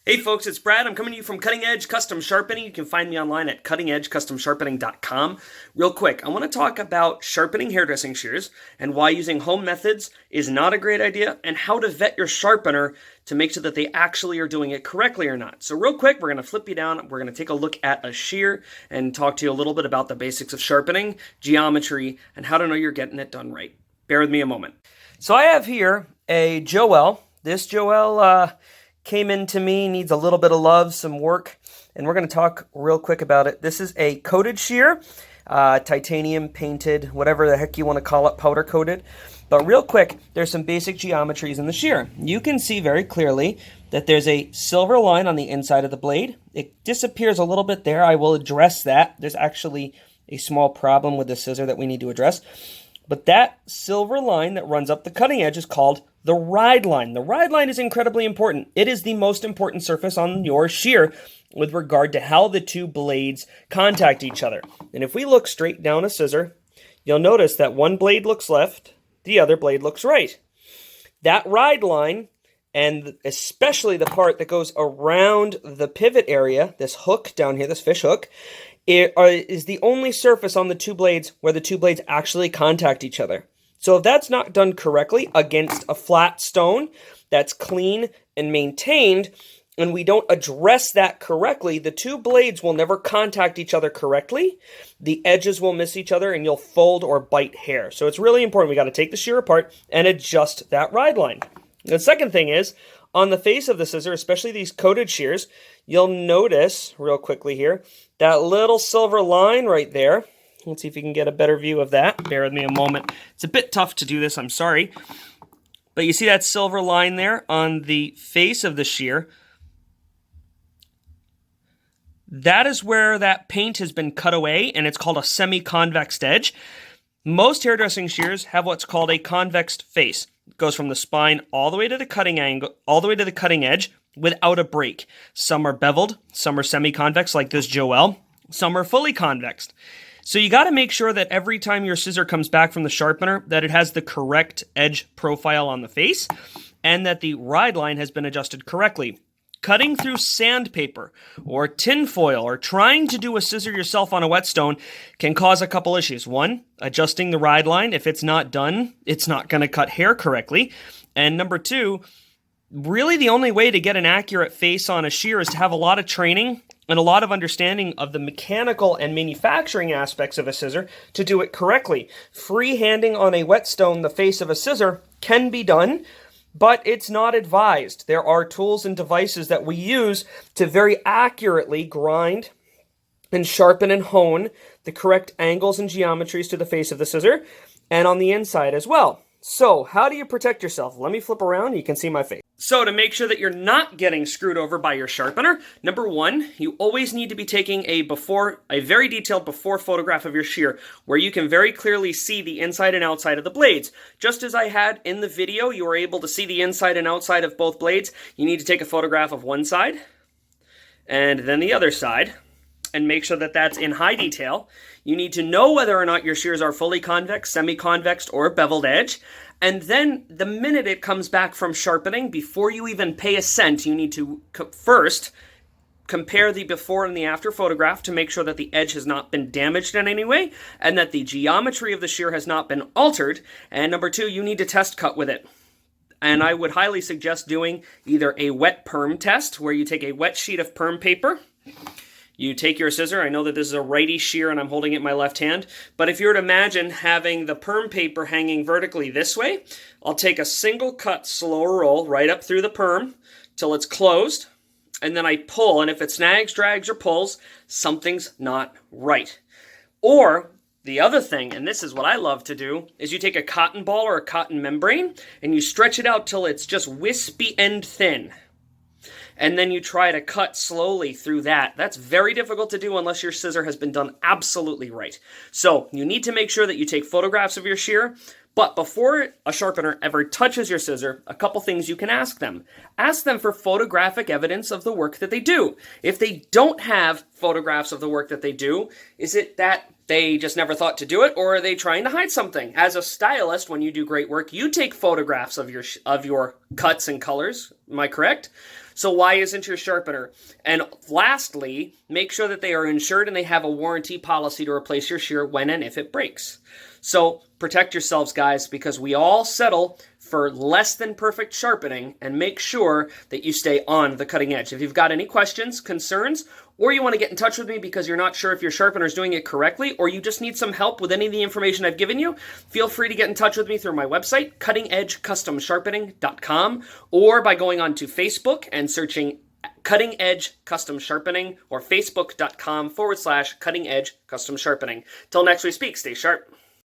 Hey folks, it's Brad. I'm coming to you from Cutting Edge Custom Sharpening. You can find me online at cuttingedgecustomsharpening.com. Real quick, I want to talk about sharpening hairdressing shears and why using home methods is not a great idea and how to vet your sharpener to make sure that they actually are doing it correctly or not. So real quick, we're going to flip you down. We're going to take a look at a shear and talk to you a little bit about the basics of sharpening, geometry, and how to know you're getting it done right. Bear with me a moment. So I have here a Joelle. This Joelle came into me, needs a little bit of love, some work, and we're going to talk real quick about it. This is a coated shear, titanium painted, whatever the heck you want to call it, powder coated. But real quick, there's some basic geometries in the shear. You can see very clearly that there's a silver line on the inside of the blade. It disappears a little bit there. I will address that. There's actually a small problem with the scissor that we need to address. But that silver line that runs up the cutting edge is called the ride line. The ride line is incredibly important. It is the most important surface on your shear with regard to how the two blades contact each other. And if we look straight down a scissor, you'll notice that one blade looks left, the other blade looks right. That ride line, and especially the part that goes around the pivot area, this hook down here, this fish hook, is the only surface on the two blades where the two blades actually contact each other. So if that's not done correctly against a flat stone that's clean and maintained, and we don't address that correctly, the two blades will never contact each other correctly. The edges will miss each other and you'll fold or bite hair. So it's really important. We got to take the shear apart and adjust that ride line. The second thing is, on the face of the scissor, especially these coated shears, you'll notice real quickly here, that little silver line right there. Let's see if you can get a better view of that. Bear with me a moment. It's a bit tough to do this, I'm sorry. But you see that silver line there on the face of the shear? That is where that paint has been cut away, and it's called a semi-convex edge. Most hairdressing shears have what's called a convex face. It goes from the spine all the way to the cutting angle, all the way to the cutting edge without a break. Some are beveled, some are semi-convex like this Joelle, some are fully convex. So you got to make sure that every time your scissor comes back from the sharpener that it has the correct edge profile on the face and that the ride line has been adjusted correctly. Cutting through sandpaper or tinfoil or trying to do a scissor yourself on a whetstone can cause a couple issues. One, adjusting the ride line. If it's not done, it's not going to cut hair correctly. And number two, really the only way to get an accurate face on a shear is to have a lot of training and a lot of understanding of the mechanical and manufacturing aspects of a scissor to do it correctly. Freehanding on a whetstone the face of a scissor can be done, but it's not advised. There are tools and devices that we use to very accurately grind and sharpen and hone the correct angles and geometries to the face of the scissor and on the inside as well. So, how do you protect yourself? Let me flip around, you can see my face. So, to make sure that you're not getting screwed over by your sharpener, number one, you always need to be taking a very detailed before photograph of your shear, where you can very clearly see the inside and outside of the blades. Just as I had in the video, you were able to see the inside and outside of both blades. You need to take a photograph of one side, and then the other side, and make sure that that's in high detail. You need to know whether or not your shears are fully convex, semi-convex, or beveled edge. And then the minute it comes back from sharpening, before you even pay a cent, you need to first compare the before and the after photograph to make sure that the edge has not been damaged in any way and that the geometry of the shear has not been altered. And number two, you need to test cut with it. And I would highly suggest doing either a wet perm test, where you take a wet sheet of perm paper. You take your scissor. I know that this is a righty shear and I'm holding it in my left hand, but if you were to imagine having the perm paper hanging vertically this way, I'll take a single cut slow roll right up through the perm till it's closed, and then I pull, and if it snags, drags, or pulls, something's not right. Or the other thing, and this is what I love to do, is you take a cotton ball or a cotton membrane and you stretch it out till it's just wispy and thin. And then you try to cut slowly through that. That's very difficult to do unless your scissor has been done absolutely right. So you need to make sure that you take photographs of your shear, but before a sharpener ever touches your scissor, a couple things you can ask them. Ask them for photographic evidence of the work that they do. If they don't have photographs of the work that they do, is it that they just never thought to do it, or are they trying to hide something? As a stylist, when you do great work, you take photographs of your cuts and colors. Am I correct? So why isn't your sharpener? And lastly, make sure that they are insured and they have a warranty policy to replace your shear when and if it breaks. So protect yourselves, guys, because we all settle for less than perfect sharpening, and make sure that you stay on the cutting edge. If you've got any questions, concerns, or you want to get in touch with me because you're not sure if your sharpener is doing it correctly, or you just need some help with any of the information I've given you, feel free to get in touch with me through my website, cuttingedgecustomsharpening.com, or by going on to Facebook and searching Cutting Edge Custom Sharpening, or facebook.com/Cutting Edge Custom Sharpening. Till next we speak, stay sharp.